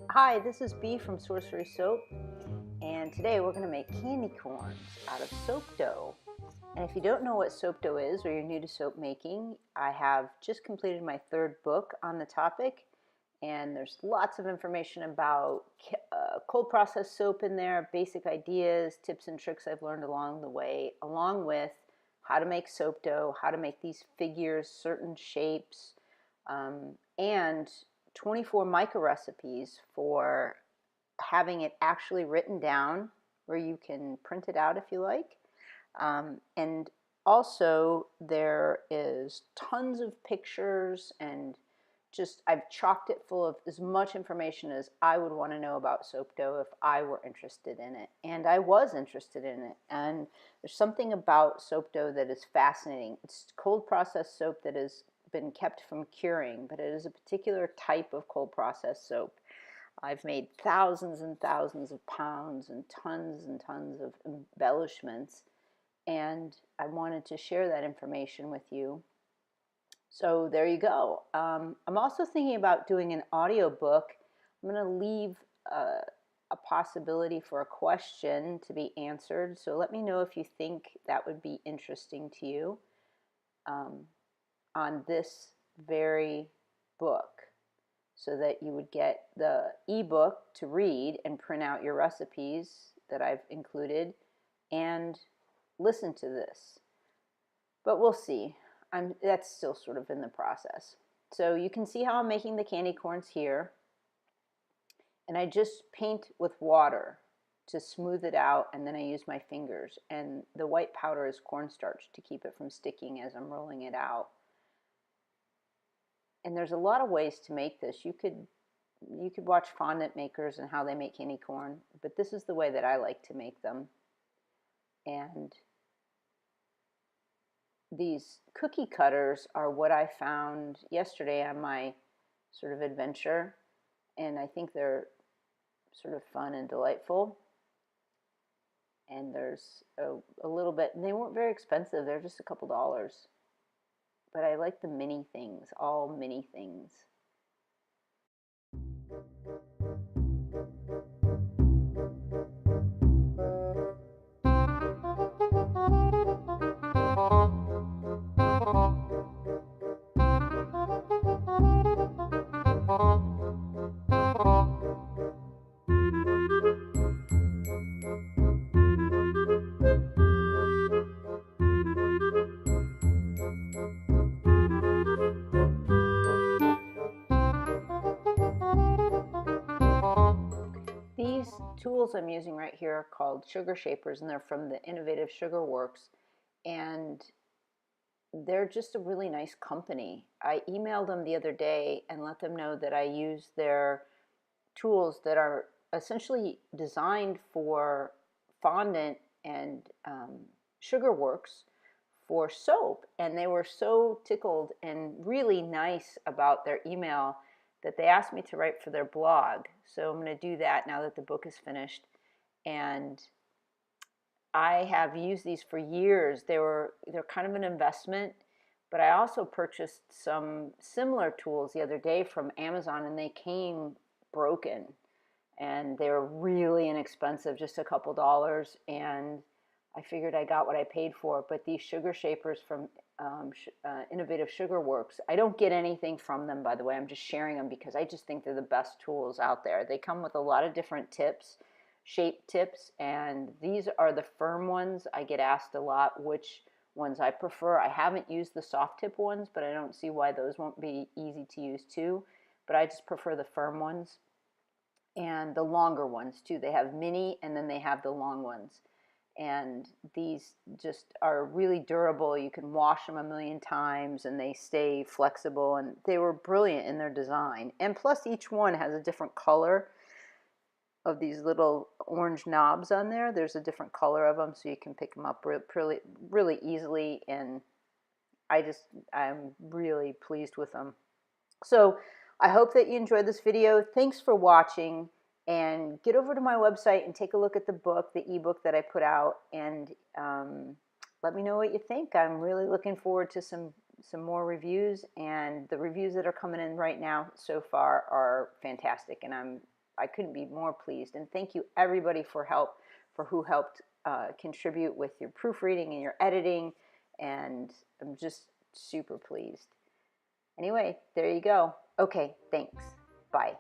Hi, this is Bee from Sorcery Soap, and today we're going to make candy corns out of soap dough. And if you don't know what soap dough is, or you're new to soap making, I have just completed my third book on the topic, and there's lots of information about cold process soap in there, basic ideas, tips and tricks I've learned along the way, along with how to make soap dough, how to make these figures, certain shapes, and 24 micro recipes for having it actually written down where you can print it out if you like. And also there is tons of pictures, and just I've chocked it full of as much information as I would want to know about soap dough if I were interested in it. And I was interested in it. And there's something about soap dough that is fascinating. It's cold processed soap that has been kept from curing, but it is a particular type of cold processed soap. I've made thousands and thousands of pounds and tons of embellishments, and I wanted to share that information with you. So there you go. I'm also thinking about doing an audio book. I'm going to leave a possibility for a question to be answered. So let me know if you think that would be interesting to you on this very book, so that you would get the ebook to read and print out your recipes that I've included and listen to this. But we'll see. That's still sort of in the process. So you can see how I'm making the candy corns here. And I just paint with water to smooth it out, and then I use my fingers. And the white powder is cornstarch to keep it from sticking as I'm rolling it out. And there's a lot of ways to make this. You could watch fondant makers and how they make candy corn, but this is the way that I like to make them. And these cookie cutters are what I found yesterday on my sort of adventure, and I think they're sort of fun and delightful. And there's a little bit, and they weren't very expensive, they're just a couple dollars. But I like the mini things, all mini things. These tools I'm using right here are called sugar shapers, and they're from the Innovative Sugar Works, and they're just a really nice company. I emailed them the other day and let them know that I use their tools that are essentially designed for fondant and sugar works for soap, and they were so tickled and really nice about their email that they asked me to write for their blog. So I'm going to do that now that the book is finished. And I have used these for years. They're kind of an investment, but I also purchased some similar tools the other day from Amazon, and they came broken, and they were really inexpensive, just a couple dollars, and I figured I got what I paid for. But these sugar shapers from Innovative Sugar Works, I don't get anything from them, by the way. I'm just sharing them because I just think they're the best tools out there. They come with a lot of different tips, shape tips, and these are the firm ones. I get asked a lot which ones I prefer. I haven't used the soft tip ones, but I don't see why those won't be easy to use too. But I just prefer the firm ones and the longer ones too. They have mini, and then they have the long ones. And these just are really durable. You can wash them a million times and they stay flexible, and they were brilliant in their design. And plus each one has a different color of these little orange knobs on there. There's a different color of them, so you can pick them up really easily, and I'm really pleased with them. So I hope that you enjoyed this video. Thanks for watching. And get over to my website and take a look at the book, the ebook that I put out, and let me know what you think. I'm really looking forward to some some more reviews, and the reviews that are coming in right now so far are fantastic, and I couldn't be more pleased. And thank you everybody for who helped contribute with your proofreading and your editing, and I'm just super pleased. Anyway, there you go. Okay, thanks. Bye.